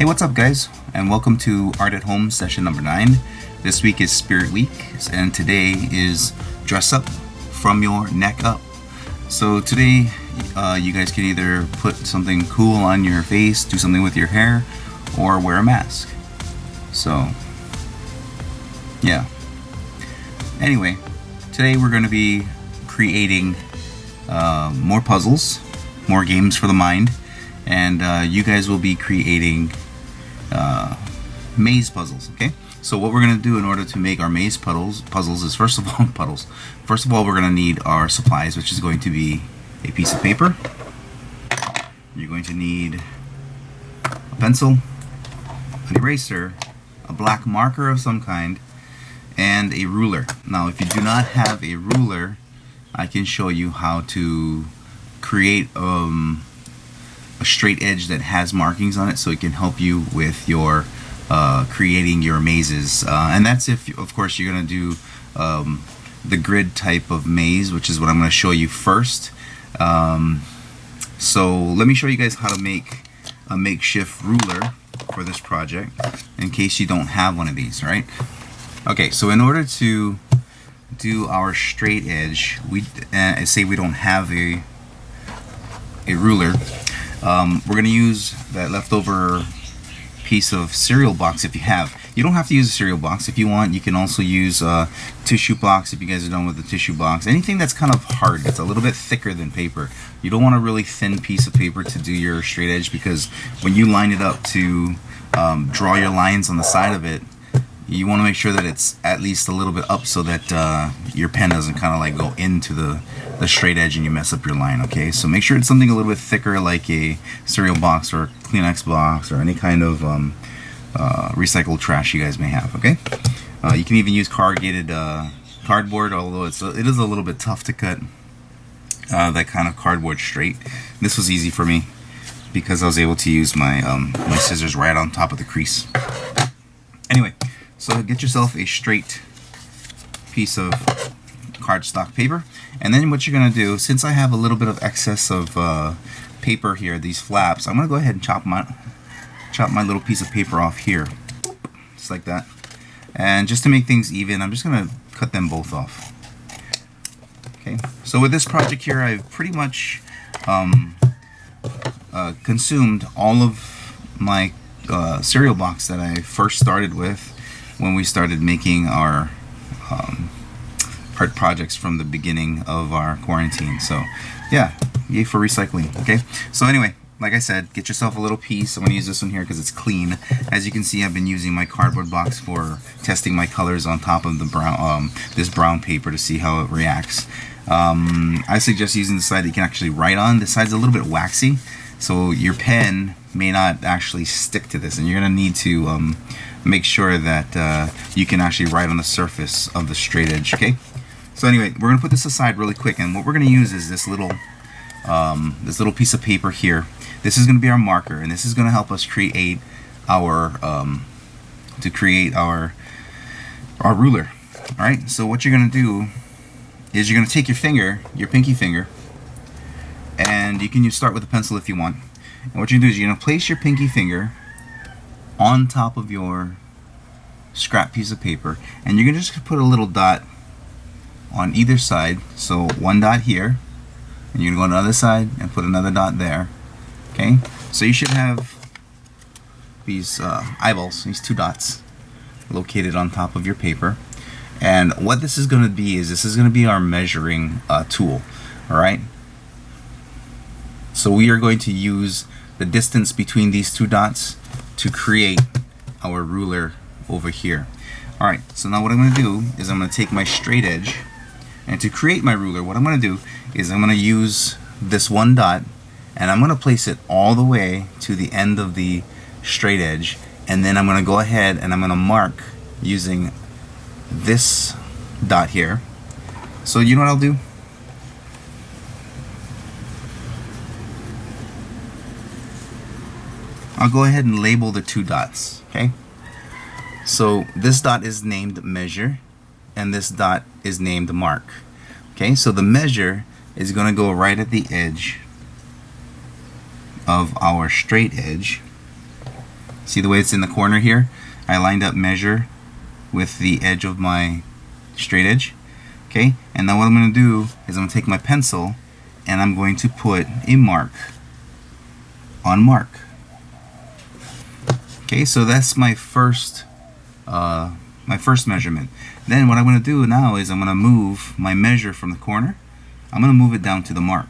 Hey, what's up guys, and welcome to Art at Home session number 9. This week is Spirit Week, and today is Dress Up from Your Neck Up. So today, you guys can either put something cool on your face, do something with your hair, or wear a mask. So, yeah. Anyway, today we're going to be creating more puzzles, more games for the mind, and you guys will be creating maze puzzles. Okay, so what we're going to do in order to make our maze puzzles is first of all we're going to need our supplies, which is going to be a piece of paper. You're going to need a pencil, an eraser, a black marker of some kind, and a ruler. Now if you do not have a ruler, I can show you how to create a straight edge that has markings on it, so it can help you with your creating your mazes, and that's if of course you're going to do the grid type of maze, which is what I'm going to show you first. So let me show you guys how to make a makeshift ruler for this project in case you don't have one of these, right? Okay, so in order to do our straight edge, we say we don't have a ruler, we're going to use that leftover piece of cereal box. If you have, you don't have to use a cereal box. If you want, you can also use a tissue box. If you guys are done with the tissue box, anything that's kind of hard, that's a little bit thicker than paper. You don't want a really thin piece of paper to do your straight edge, because when you line it up to draw your lines on the side of it, you want to make sure that it's at least a little bit up, so that your pen doesn't kind of like go into the straight edge and you mess up your line. Okay, so make sure it's something a little bit thicker, like a cereal box or a Kleenex box or any kind of recycled trash you guys may have. Okay, you can even use corrugated cardboard, although it is a little bit tough to cut that kind of cardboard straight. This was easy for me because I was able to use my my scissors right on top of the crease. Anyway, so get yourself a straight piece of cardstock paper, and then what you're going to do, since I have a little bit of excess of paper here, these flaps, I'm going to go ahead and chop my little piece of paper off here, just like that. And just to make things even, I'm just going to cut them both off. Okay, so with this project here, I've pretty much consumed all of my cereal box that I first started with when we started making our art projects from the beginning of our quarantine. So yeah, yay for recycling. Okay, so anyway, like I said, get yourself a little piece. I'm going to use this one here because it's clean. As you can see, I've been using my cardboard box for testing my colors on top of the brown this brown paper to see how it reacts. I suggest using the side that you can actually write on. This side's a little bit waxy, so your pen may not actually stick to this, and you're going to need to make sure that you can actually write on the surface of the straight edge. Okay, so anyway, we're going to put this aside really quick, and what we're going to use is this little piece of paper here. This is going to be our marker, and this is going to help us create our our ruler. All right, so what you're going to do is you're going to take your finger, your pinky finger, and you can start with a pencil if you want. And what you do is you're going to place your pinky finger on top of your scrap piece of paper, and you're going to just put a little dot on either side. So one dot here, and you're going to go on the other side and put another dot there. Okay, so you should have these eyeballs, these two dots located on top of your paper. And what this is going to be is this is going to be our measuring tool. All right, so we are going to use the distance between these two dots to create our ruler over here. All right, so now what I'm going to do is I'm going to take my straight edge, and to create my ruler, what I'm going to do is I'm going to use this one dot, and I'm going to place it all the way to the end of the straight edge, and then I'm going to go ahead and I'm going to mark using this dot here. So you know what I'll do? I'll go ahead and label the two dots. Okay, so this dot is named measure, and this dot is named mark. Okay, so the measure is going to go right at the edge of our straight edge. See the way it's in the corner here? I lined up measure with the edge of my straight edge. Okay, and now what I'm going to do is I'm going to take my pencil and I'm going to put a mark on mark. Okay, so that's my first measurement. Then what I'm going to do now is I'm going to move my measure from the corner. I'm going to move it down to the mark.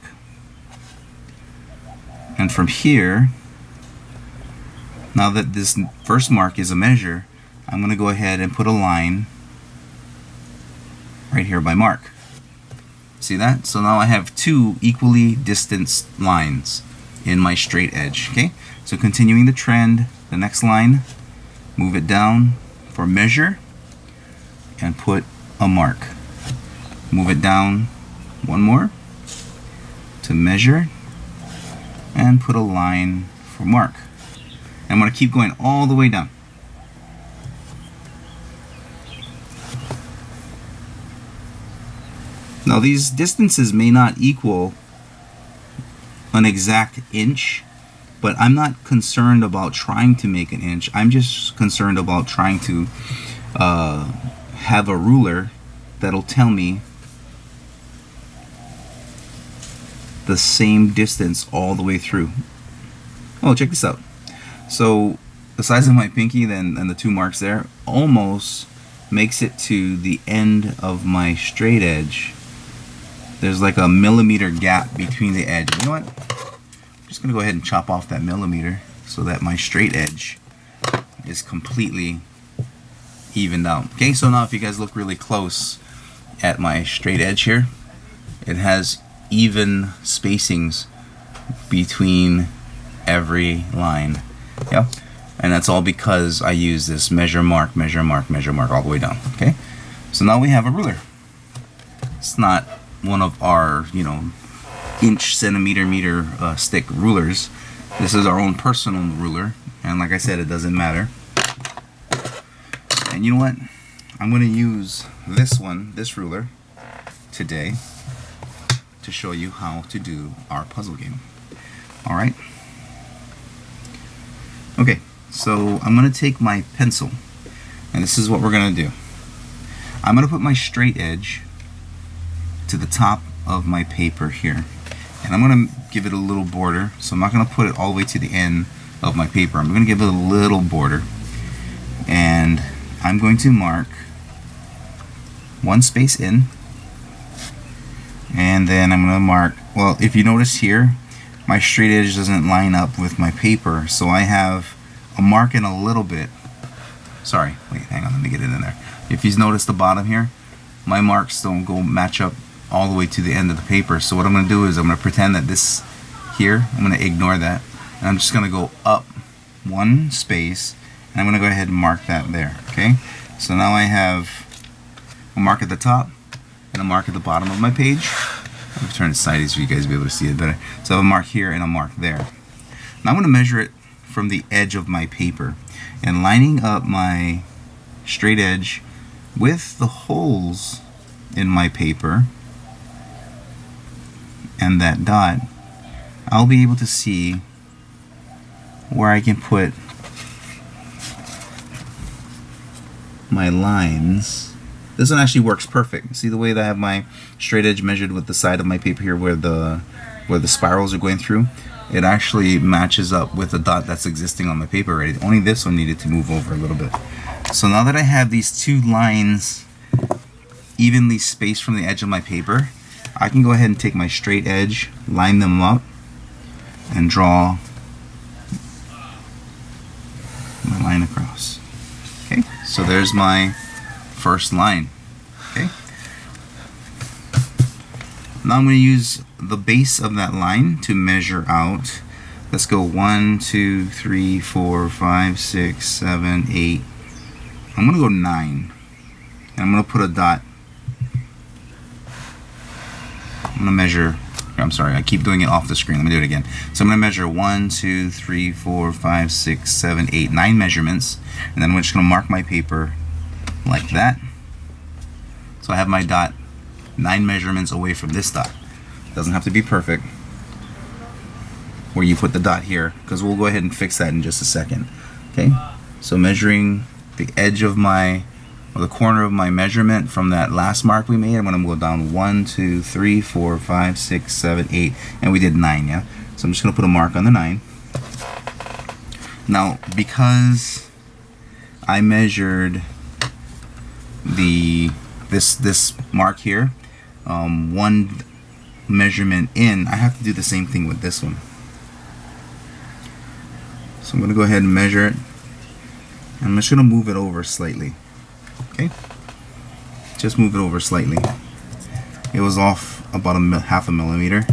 And from here, now that this first mark is a measure, I'm going to go ahead and put a line right here by mark. See that? So now I have two equally distanced lines in my straight edge. Okay, so continuing the trend, the next line, move it down for measure and put a mark. Move it down one more to measure and put a line for mark. And I'm going to keep going all the way down. Now these distances may not equal an exact inch, but I'm not concerned about trying to make an inch. I'm just concerned about trying to have a ruler that'll tell me the same distance all the way through. Oh, check this out. So the size of my pinky and the two marks there almost makes it to the end of my straight edge. There's like a millimeter gap between the edge. You know what? I'm just gonna go ahead and chop off that millimeter so that my straight edge is completely evened out. Okay, so now if you guys look really close at my straight edge here, it has even spacings between every line. Yeah, and that's all because I use this measure mark, measure mark, measure mark all the way down. Okay, so now we have a ruler. It's not one of our, inch, centimeter, meter stick rulers. This is our own personal ruler, and like I said, it doesn't matter. And you know what? I'm going to use this ruler today to show you how to do our puzzle game. All right. Okay, so I'm going to take my pencil, and this is what we're going to do. I'm going to put my straight edge to the top of my paper here, and I'm going to give it a little border. So I'm not going to put it all the way to the end of my paper. I'm going to give it a little border, and I'm going to mark one space in, and then I'm going to mark, well, if you notice here, my straight edge doesn't line up with my paper, so I have a mark in a little bit. Sorry, wait, hang on, let me get it in there. If you notice the bottom here, my marks don't go match up all the way to the end of the paper. So what I'm going to do is I'm going to pretend that this here, I'm going to ignore that, and I'm just going to go up one space, and I'm going to go ahead and mark that there. Okay, so now I have a mark at the top and a mark at the bottom of my page. I'm going to turn it sideways so you guys will be able to see it better. So I have a mark here and a mark there. Now I'm going to measure it from the edge of my paper, and lining up my straight edge with the holes in my paper and that dot, I'll be able to see where I can put my lines. This one actually works perfect. See the way that I have my straight edge measured with the side of my paper here where the spirals are going through? It actually matches up with the dot that's existing on my paper already. Only this one needed to move over a little bit. So now that I have these two lines evenly spaced from the edge of my paper, I can go ahead and take my straight edge, line them up, and draw my line across. Okay, so there's my first line. Okay, now I'm going to use the base of that line to measure out. Let's go 1, 2, 3, 4, 5, 6, 7, 8. I'm going to go 9. And I'm going to put a dot. I'm going to measure, I'm sorry, I keep doing it off the screen. Let me do it again. So I'm going to measure 1, 2, 3, 4, 5, 6, 7, 8, 9 measurements. And then I'm just going to mark my paper like that. So I have my dot 9 measurements away from this dot. Doesn't have to be perfect where you put the dot here, because we'll go ahead and fix that in just a second. Okay, so measuring the edge of my, or the corner of my measurement from that last mark we made, I'm going to go down 1, 2, 3, 4, 5, 6, 7, 8, and we did 9, yeah? So I'm just going to put a mark on the 9. Now, because I measured this mark here, one measurement in, I have to do the same thing with this one. So I'm going to go ahead and measure it. I'm just going to move it over slightly. Okay? Just move it over slightly. It was off about half a millimeter.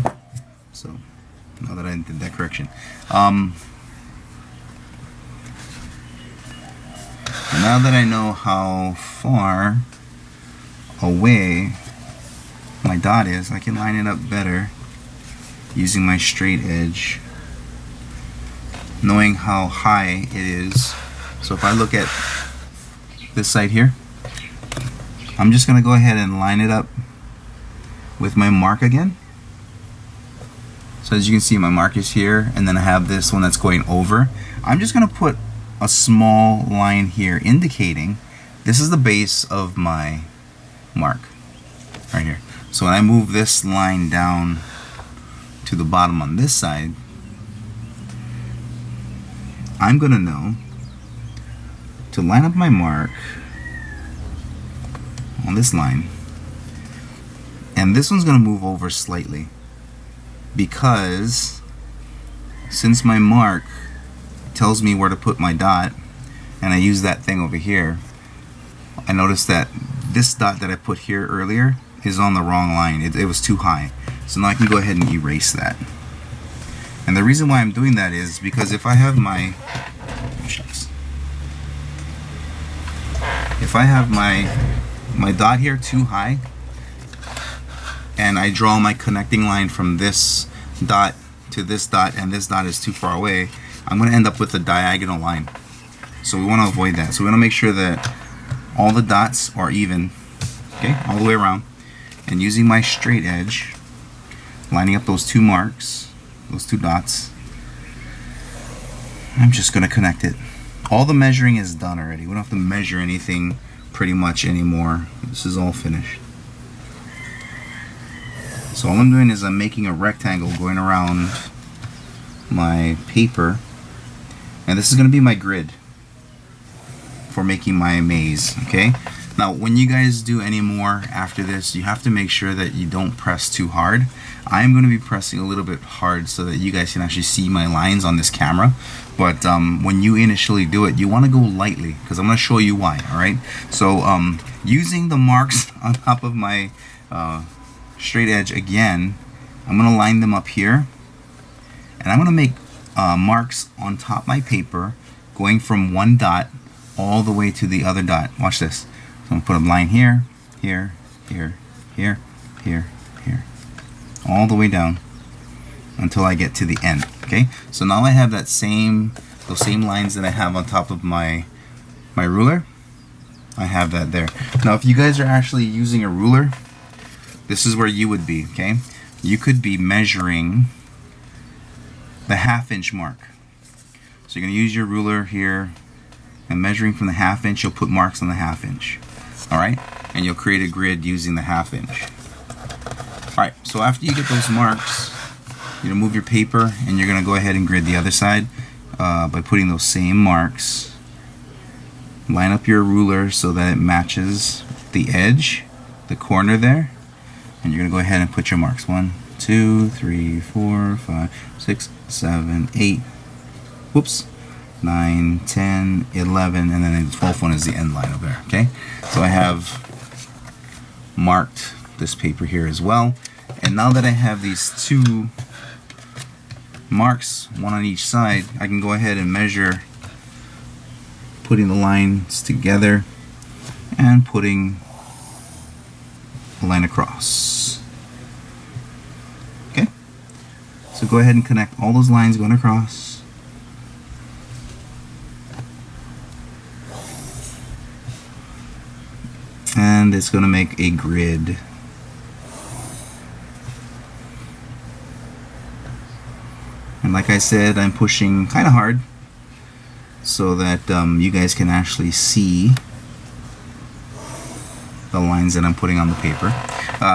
So now that I did that correction. Now that I know how far away my dot is, I can line it up better using my straight edge, knowing how high it is. So if I look at this side here, I'm just going to go ahead and line it up with my mark again. So as you can see, my mark is here, and then I have this one that's going over. I'm just going to put a small line here indicating this is the base of my mark right here. So when I move this line down to the bottom on this side, I'm going to know to line up my mark on this line, and this one's going to move over slightly because since my mark tells me where to put my dot and I use that thing over here, I noticed that this dot that I put here earlier is on the wrong line. It was too high. So now I can go ahead and erase that. And the reason why I'm doing that is because if I have my my dot here too high, and I draw my connecting line from this dot to this dot, and this dot is too far away, I'm going to end up with a diagonal line. So we want to avoid that. So we want to make sure that all the dots are even, okay, all the way around. And using my straight edge, lining up those two marks, those two dots, I'm just going to connect it. All the measuring is done already. We don't have to measure anything pretty much anymore. This is all finished. So all I'm doing is I'm making a rectangle going around my paper, and this is going to be my grid for making my maze. Okay, now when you guys do any more after this, you have to make sure that you don't press too hard. I'm going to be pressing a little bit hard so that you guys can actually see my lines on this camera, but when you initially do it, you want to go lightly because I'm going to show you why. Alright, so using the marks on top of my straight edge again, I'm going to line them up here, and I'm going to make marks on top of my paper going from one dot all the way to the other dot. Watch this. So I'm going to put a line here, here, here, here, here, here, all the way down until I get to the end. Okay, so now I have those same lines that I have on top of my ruler. I have that there. Now if you guys are actually using a ruler, this is where you would be. Okay, you could be measuring the 1/2 inch mark. So you're going to use your ruler here, and measuring from the 1/2 inch, you'll put marks on the 1/2 inch. Alright, and you'll create a grid using the 1/2 inch. Alright, so after you get those marks, you're going to move your paper, and you're going to go ahead and grid the other side by putting those same marks. Line up your ruler so that it matches the edge, the corner there, and you're going to go ahead and put your marks. 1, 2, 3, 4, 5, 6, 7, 8, whoops, 9, 10, 11, and then the 12th one is the end line over there. Okay, so I have marked this paper here as well, and now that I have these two marks, one on each side, I can go ahead and measure, putting the lines together and putting a line across. Okay, so go ahead and connect all those lines going across. And it's going to make a grid. And like I said, I'm pushing kind of hard. So so that you guys can actually see the lines that I'm putting on the paper.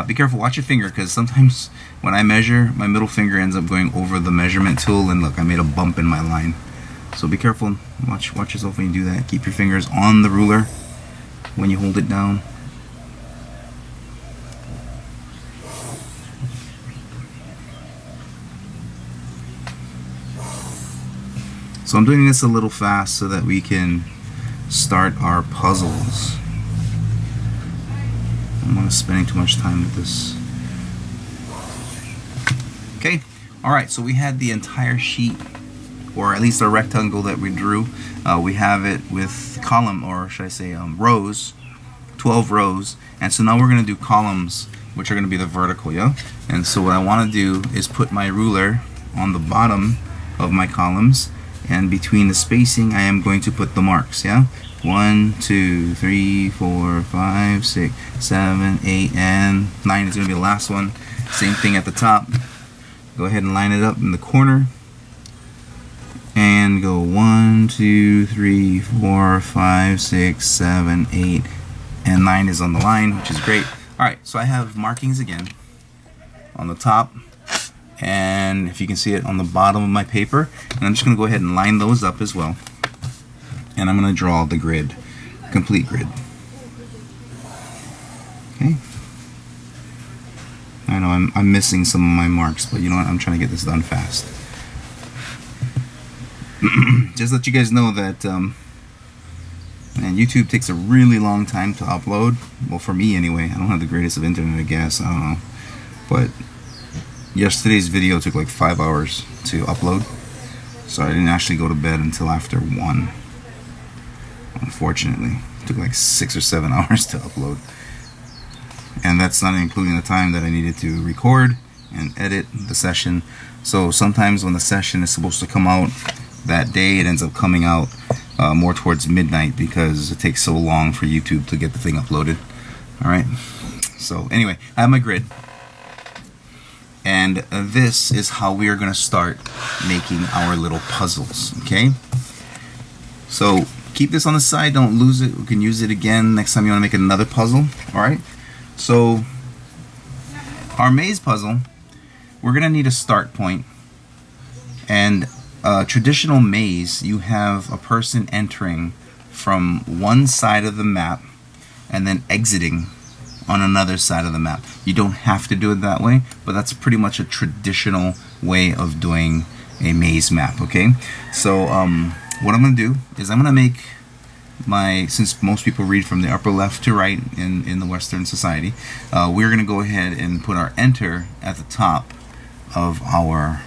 Be careful, watch your finger, because sometimes when I measure, my middle finger ends up going over the measurement tool, and look, I made a bump in my line. So be careful, watch yourself when you do that. Keep your fingers on the ruler when you hold it down. So I'm doing this a little fast so that we can start our puzzles. I'm not spending too much time with this. Okay, alright, so we had the entire sheet, or at least a rectangle that we drew. We have it with column, or should I say rows, 12 rows. And so now we're going to do columns, which are going to be the vertical, yeah? And so what I want to do is put my ruler on the bottom of my columns, and between the spacing I am going to put the marks, yeah? 1, 2, 3, 4, 5, 6, 7, 8, and 9 is going to be the last one. Same thing at the top. Go ahead and line it up in the corner. And go 1, 2, 3, 4, 5, 6, 7, 8, and 9 is on the line, which is great. Alright, so I have markings again on the top, and if you can see it on the bottom of my paper. And I'm just going to go ahead and line those up as well. And I'm going to draw the grid, complete grid. Okay. I know I'm missing some of my marks, but you know what? I'm trying to get this done fast. Just let you guys know that man, YouTube takes a really long time to upload. Well, for me anyway. I don't have the greatest of internet, I guess. I don't know. But yesterday's video took like 5 hours to upload. So I didn't actually go to bed until after 1. Unfortunately. It took like 6 or 7 hours to upload. And that's not including the time that I needed to record and edit the session. So sometimes when the session is supposed to come out that day, it ends up coming out more towards midnight because it takes so long for YouTube to get the thing uploaded. Alright, so anyway, I have my grid, and this is how we are going to start making our little puzzles. Okay, so keep this on the side, don't lose it. We can use it again next time you want to make another puzzle. Alright, so our maze puzzle, we're going to need a start point. And traditional maze, you have a person entering from one side of the map and then exiting on another side of the map. You don't have to do it that way, but that's pretty much a traditional way of doing a maze map. Okay, so what I'm going to do is I'm going to make my, since most people read from the upper left to right in the Western society, we're going to go ahead and put our enter at the top of our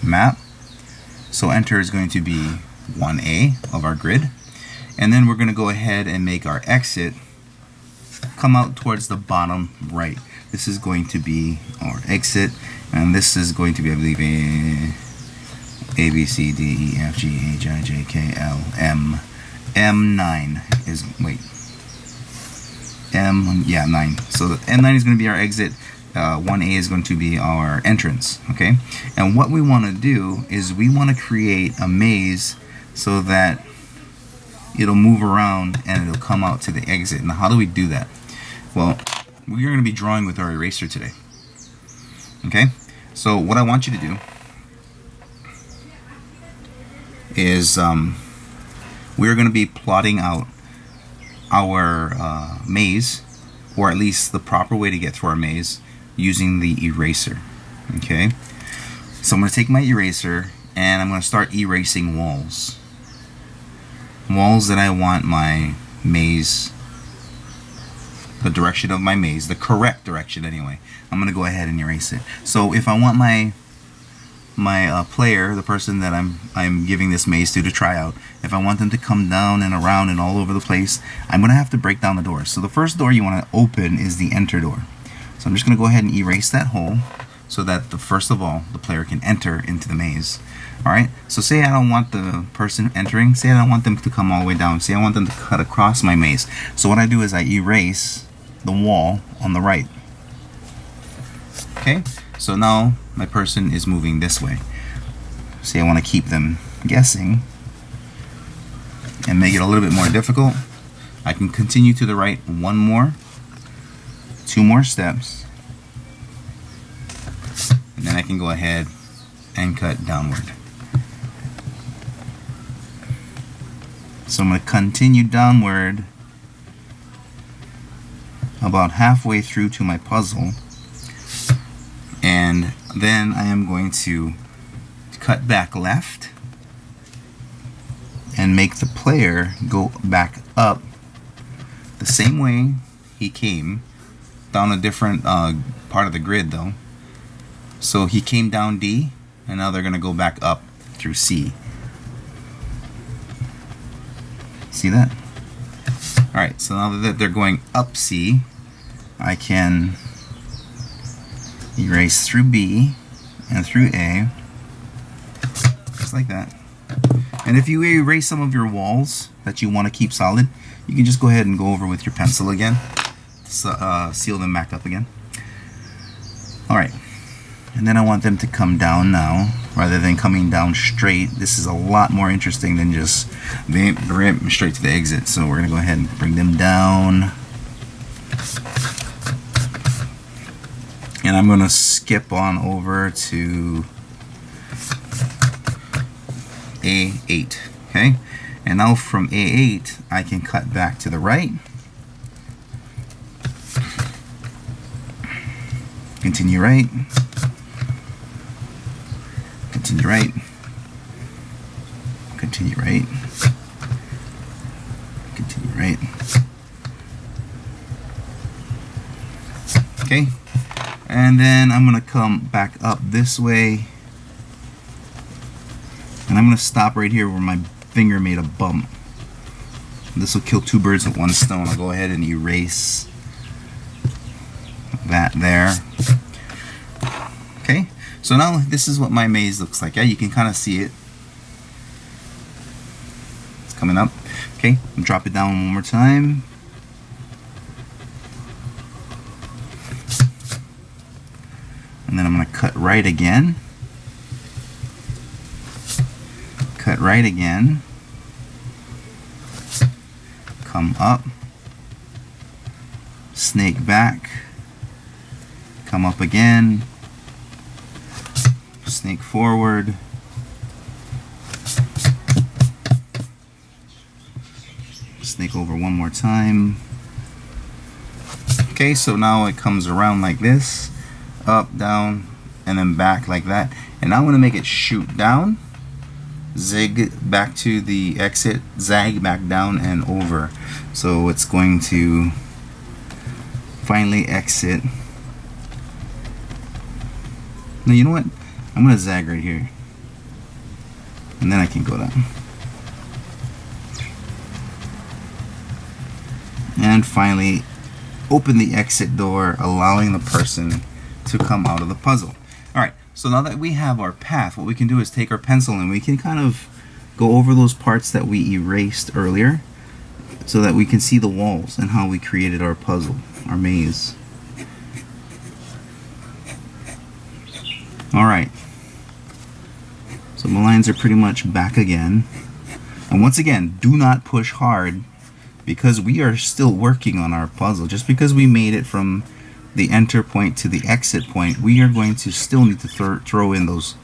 map. So enter is going to be 1A of our grid. And then we're going to go ahead and make our exit come out towards the bottom right. This is going to be our exit. And this is going to be, I believe, A, B, C, D, E, F, G, H, I, J, K, L, M. M9 is, wait. Yeah, 9. So the M9 is going to be our exit. 1A is going to be our entrance, okay? And what we want to do is we want to create a maze so that it'll move around and it'll come out to the exit. Now, how do we do that? Well, we're going to be drawing with our eraser today, okay? So what I want you to do is we're going to be plotting out our maze, or at least the proper way to get through our maze, using the eraser. Okay, so I'm going to take my eraser and I'm going to start erasing walls that I want my maze, the direction of my maze, the correct direction anyway. I'm going to go ahead and erase it. So if I want my player, the person that I'm giving this maze to try out, if I want them to come down and around and all over the place, I'm going to have to break down the doors. So the first door you want to open is the enter door. So I'm just going to go ahead and erase that hole so that first of all the player can enter into the maze. Alright, so say I don't want the person entering, say I don't want them to come all the way down, say I want them to cut across my maze. So what I do is I erase the wall on the right. Okay, so now my person is moving this way. Say I want to keep them guessing. and make it a little bit more difficult, I can continue to the right one more, 2 more steps, and then I can go ahead and cut downward. So I'm going to continue downward about halfway through to my puzzle, and then I am going to cut back left and make the player go back up the same way he came, down a different part of the grid though. So he came down D, and now they're going to go back up through C. See that? Alright, so now that they're going up C, I can erase through B and through A, just like that. And if you erase some of your walls that you want to keep solid, you can just go ahead and go over with your pencil again, seal them back up again. Alright, and then I want them to come down now, rather than coming down straight. This is a lot more interesting than just straight to the exit. So we're going to go ahead and bring them down. And I'm going to skip on over to A8. Okay? And now from A8, I can cut back to the right. Continue right. Continue right. Continue right. Continue right. Okay. And then I'm going to come back up this way. And I'm going to stop right here where my finger made a bump. This will kill 2 birds with 1 stone. I'll go ahead and erase that there. Okay, so now this is what my maze looks like. Yeah, you can kind of see it. It's coming up. Okay, drop it down one more time. And then I'm going to cut right again. Cut right again. Come up. Snake back. Come up again. Snake forward. Snake over one more time. Okay, so now it comes around like this. Up, down, and then back like that. And now I'm going to make it shoot down, zig back to the exit, zag back down and over. So it's going to finally exit. Now you know what? I'm going to zag right here. And then I can go down. And finally open the exit door, allowing the person to come out of the puzzle. Alright, so now that we have our path, what we can do is take our pencil and we can kind of go over those parts that we erased earlier so that we can see the walls and how we created our puzzle, our maze. Alright, so the lines are pretty much back again. And once again, do not push hard because we are still working on our puzzle. Just because we made it from the enter point to the exit point, we are going to still need to throw in those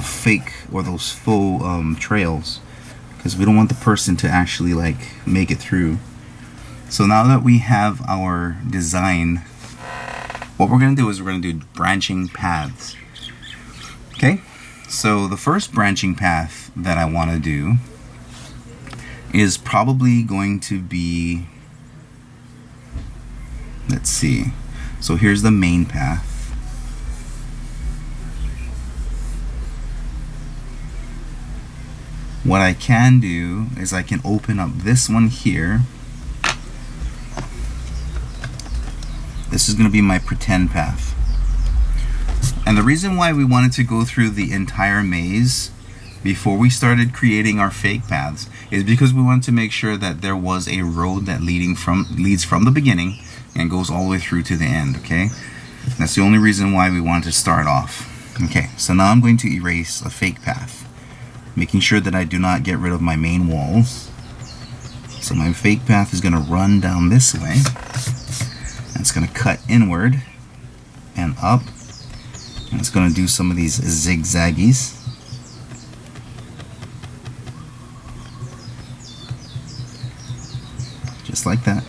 fake or those faux trails, because we don't want the person to actually like make it through. So now that we have our design, what we're going to do is we're going to do branching paths. Okay, so the first branching path that I want to do is probably going to be, let's see, so here's the main path. What I can do is I can open up this one here. This is going to be my pretend path. And the reason why we wanted to go through the entire maze before we started creating our fake paths is because we wanted to make sure that there was a road that leads from the beginning and goes all the way through to the end. Okay, that's the only reason why we wanted to start off. Okay, so now I'm going to erase a fake path. making sure that I do not get rid of my main walls. So my fake path is going to run down this way. And it's going to cut inward and up. And it's going to do some of these zigzaggies. Just like that.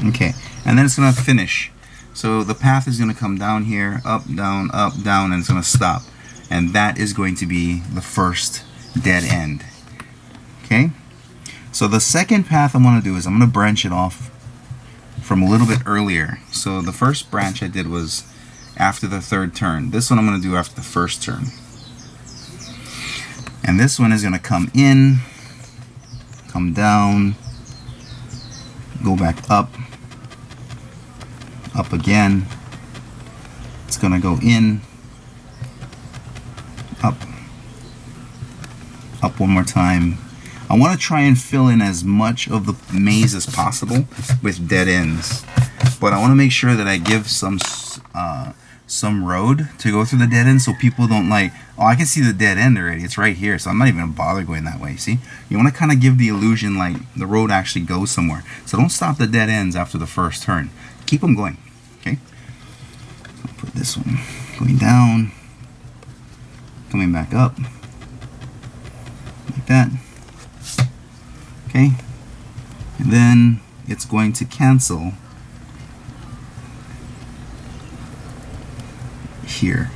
Okay, and then it's going to finish. So the path is going to come down here, up, down, and it's going to stop. And that is going to be the first dead end. Okay? So the second path I'm going to do is I'm going to branch it off from a little bit earlier. So the first branch I did was after the third turn. This one I'm going to do after the first turn. And this one is going to come in, come down, go back up again. It's going to go in, up one more time. I want to try and fill in as much of the maze as possible with dead ends, but I want to make sure that I give some road to go through the dead end, so people don't like, oh, I can see the dead end already, it's right here, so I'm not even gonna bother going that way. See, you want to kind of give the illusion like the road actually goes somewhere, so don't stop the dead ends after the first turn, keep them going. Okay, so I'll put this one going down, coming back up like that. Okay, and then it's going to cancel here.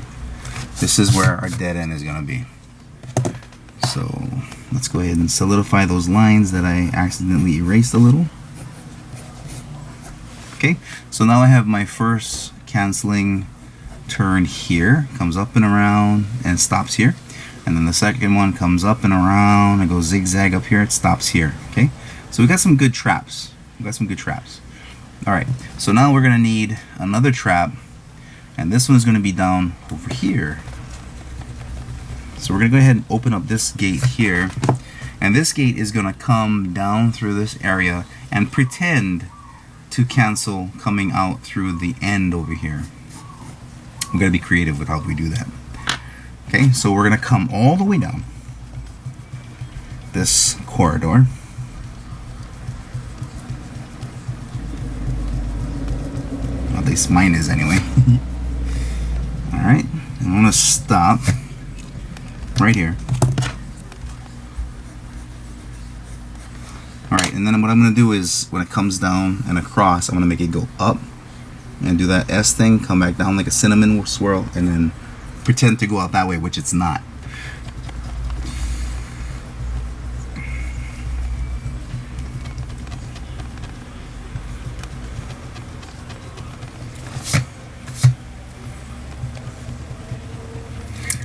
This is where our dead end is going to be. So let's go ahead and solidify those lines that I accidentally erased a little. Okay, so now I have my first canceling turn here, comes up and around and stops here. And then the second one comes up and around and goes zigzag up here, it stops here. Okay, so we got some good traps. All right, so now we're going to need another trap, and this one is going to be down over here. So we're going to go ahead and open up this gate here, and this gate is going to come down through this area and pretend to cancel coming out through the end over here. We've got to be creative with how we do that. Okay, so we're going to come all the way down this corridor. At least mine is anyway. Alright, I'm going to stop right here. Alright, and then what I'm going to do is when it comes down and across, I'm going to make it go up and do that S thing, come back down like a cinnamon swirl, and then pretend to go out that way, which it's not.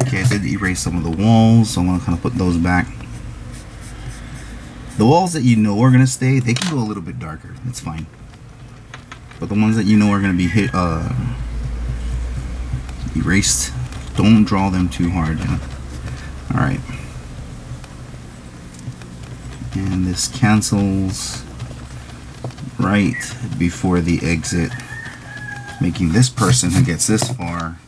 Okay, I did erase some of the walls, so I'm going to kind of put those back. The walls that you know are going to stay, they can go a little bit darker, that's fine. But the ones that you know are going to be erased, don't draw them too hard. Alright. And this cancels right before the exit, making this person who gets this far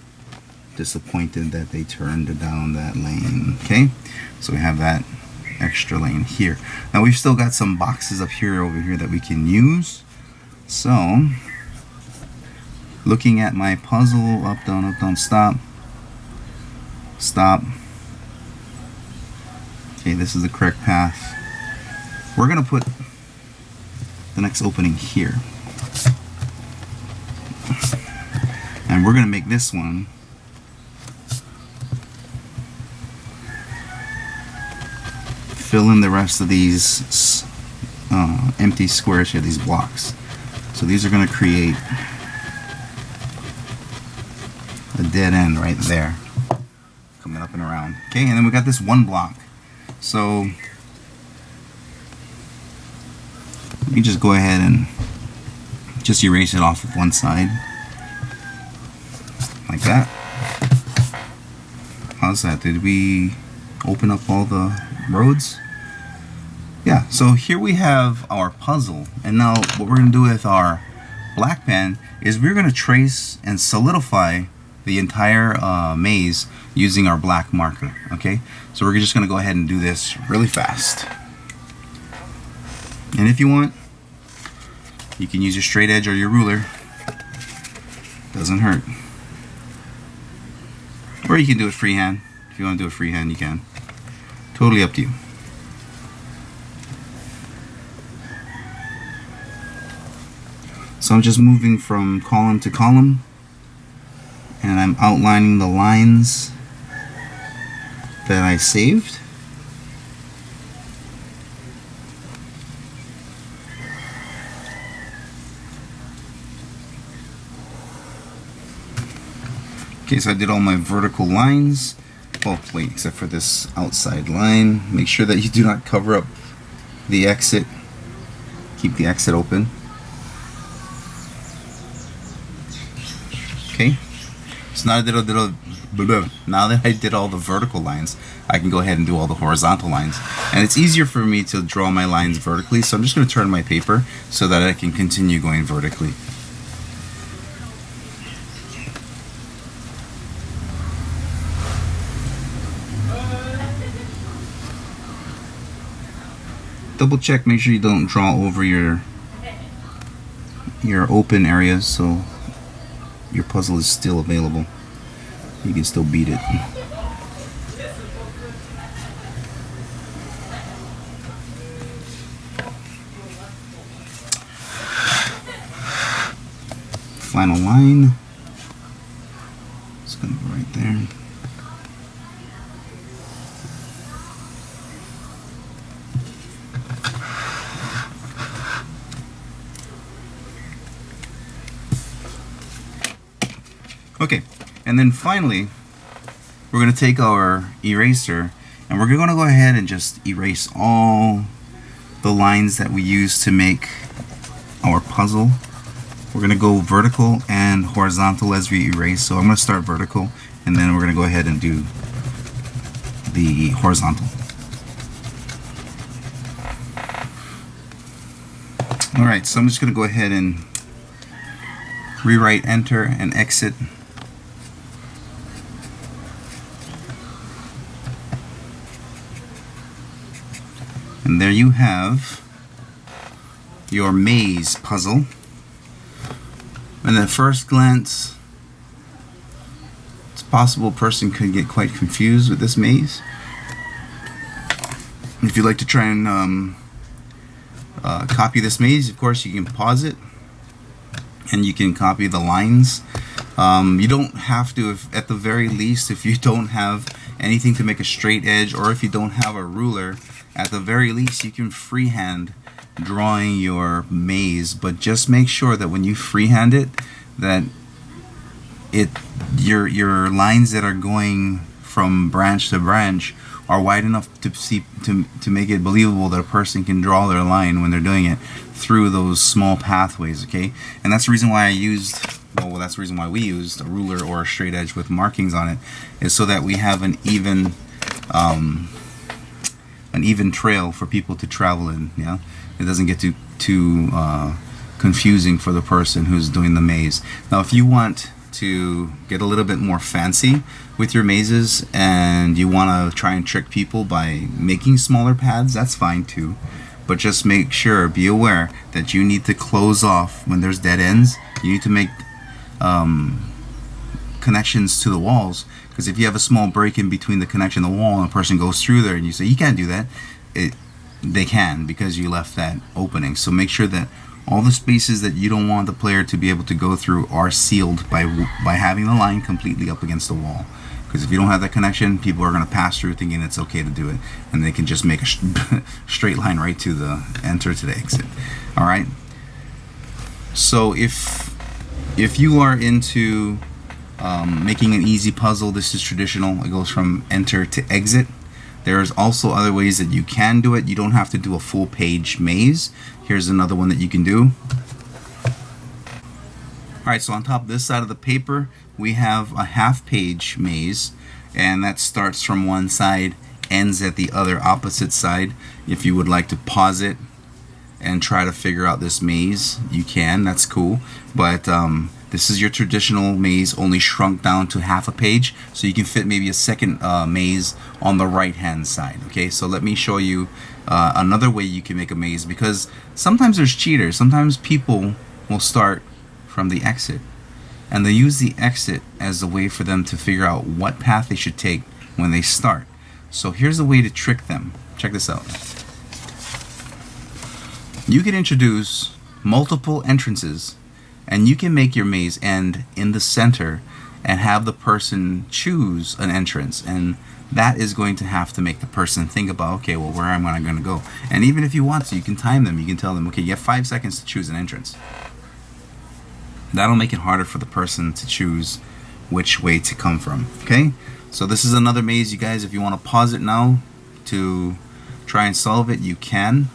disappointed that they turned down that lane. Okay, so we have that extra lane here. Now we've still got some boxes up here over here that we can use. So looking at my puzzle, up, down, stop. Okay, this is the correct path. We're gonna put the next opening here, and we're gonna make this one fill in the rest of these empty squares here, these blocks. So these are going to create a dead end right there, coming up and around. Okay, and then we got this one block. So let me just go ahead and just erase it off of one side, like that. How's that? Did we open up all the roads? Yeah, so here we have our puzzle, and now what we're going to do with our black pen is we're going to trace and solidify the entire maze using our black marker. Okay, so we're just going to go ahead and do this really fast. And if you want, you can use your straight edge or your ruler. Doesn't hurt. Or you can do it freehand. If you want to do it freehand, you can. Totally up to you. So I'm just moving from column to column, and I'm outlining the lines that I saved. Okay, so I did all my vertical lines. Oh, wait, except for this outside line. Make sure that you do not cover up the exit. Keep the exit open. Okay, so now that I did all the vertical lines, I can go ahead and do all the horizontal lines. And it's easier for me to draw my lines vertically, so I'm just going to turn my paper so that I can continue going vertically. Double check, make sure you don't draw over your open areas so your puzzle is still available. You can still beat it. Final line. It's gonna go right there. Okay, and then finally, we're going to take our eraser and we're going to go ahead and just erase all the lines that we use to make our puzzle. We're going to go vertical and horizontal as we erase. So I'm going to start vertical, and then we're going to go ahead and do the horizontal. Alright, so I'm just going to go ahead and rewrite enter and exit. And there you have your maze puzzle. And at first glance, it's possible a person could get quite confused with this maze. If you'd like to try and copy this maze, of course you can pause it and you can copy the lines. You don't have to, at the very least, if you don't have anything to make a straight edge, or if you don't have a ruler, at the very least you can freehand drawing your maze. But just make sure that when you freehand it, that your lines that are going from branch to branch are wide enough to make it believable that a person can draw their line when they're doing it through those small pathways. Okay, and that's the reason why I used, well, that's the reason why we used a ruler or a straight edge with markings on it, is so that we have an even trail for people to travel in. Yeah, it doesn't get too confusing for the person who's doing the maze. Now, if you want to get a little bit more fancy with your mazes and you want to try and trick people by making smaller pads, that's fine too. But just make sure, be aware that you need to close off when there's dead ends. You need to make connections to the walls, because if you have a small break in between the connection and the wall and a person goes through there and you say you can't do that, they can, because you left that opening. So make sure that all the spaces that you don't want the player to be able to go through are sealed by having the line completely up against the wall. Because if you don't have that connection, people are going to pass through thinking it's okay to do it, and they can just make a straight line right to the enter to the exit. All right. So if you are into making an easy puzzle, this is traditional. It goes from enter to exit. There's also other ways that you can do it. You don't have to do a full page maze. Here's another one that you can do. Alright, so on top of this side of the paper, we have a half page maze, and that starts from one side, ends at the other opposite side. If you would like to pause it and try to figure out this maze, you can. That's cool. But this is your traditional maze, only shrunk down to half a page, so you can fit maybe a second maze on the right hand side. Okay, so let me show you another way you can make a maze, because sometimes there's cheaters. Sometimes people will start from the exit, and they use the exit as a way for them to figure out what path they should take when they start. So here's a way to trick them. Check this out. You can introduce multiple entrances, and you can make your maze end in the center and have the person choose an entrance, and that is going to have to make the person think about, okay, well, where am I going to go? And even if you want to, you can time them. You can tell them, okay, you have 5 seconds to choose an entrance. That'll make it harder for the person to choose which way to come from. Okay, so this is another maze, you guys. If you want to pause it now to try and solve it, you can.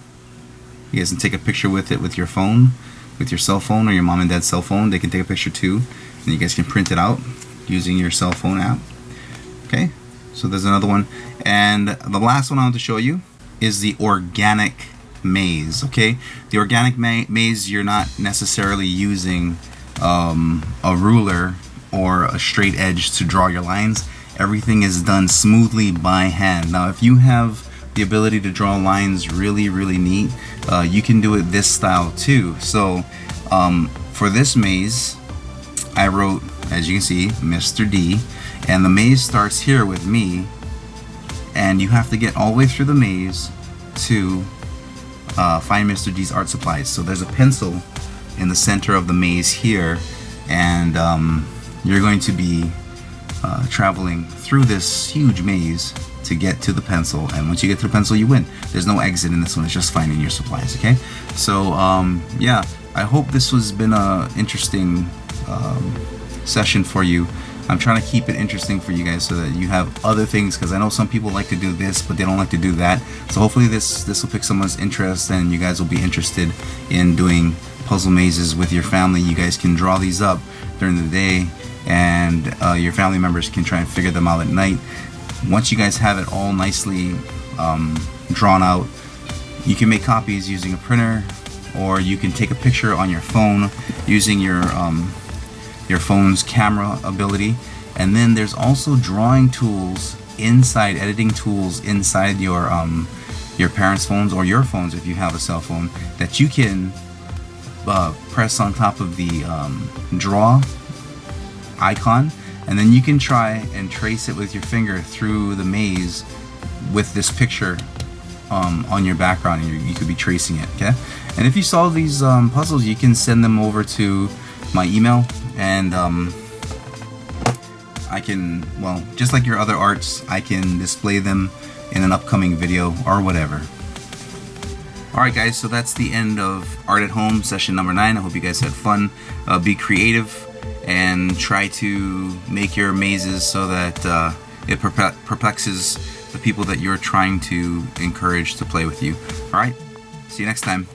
You guys can take a picture with it with your phone, with your cell phone, or your mom and dad's cell phone. They can take a picture too, and you guys can print it out using your cell phone app. Okay, so there's another one, and the last one I want to show you is the organic maze. Okay, the organic maze, you're not necessarily using a ruler or a straight edge to draw your lines. Everything is done smoothly by hand. Now, if you have the ability to draw lines really neat, you can do it this style too. So for this maze, I wrote, as you can see, Mr. D, and the maze starts here with me, and you have to get all the way through the maze to find Mr. D's art supplies. So there's a pencil in the center of the maze here, and you're going to be traveling through this huge maze to get to the pencil, and once you get to the pencil, you win. There's no exit in this one, it's just finding your supplies. Okay, so yeah, I hope this has been a interesting session for you. I'm trying to keep it interesting for you guys so that you have other things, because I know some people like to do this but they don't like to do that. So hopefully this will pick someone's interest, and you guys will be interested in doing puzzle mazes with your family. You guys can draw these up during the day, and your family members can try and figure them out at night. Once you guys have it all nicely drawn out, you can make copies using a printer, or you can take a picture on your phone using your phone's camera ability. And then there's also drawing tools inside, editing tools inside your parents' phones or your phones if you have a cell phone, that you can press on top of the draw icon, and then you can try and trace it with your finger through the maze with this picture on your background, and you could be tracing it. Okay, and if you solve these puzzles, you can send them over to my email, and I can, well, just like your other arts, I can display them in an upcoming video or whatever. Alright guys, so that's the end of Art at Home session number 9. I hope you guys had fun. Be creative and try to make your mazes so that it perplexes the people that you're trying to encourage to play with you. Alright, see you next time.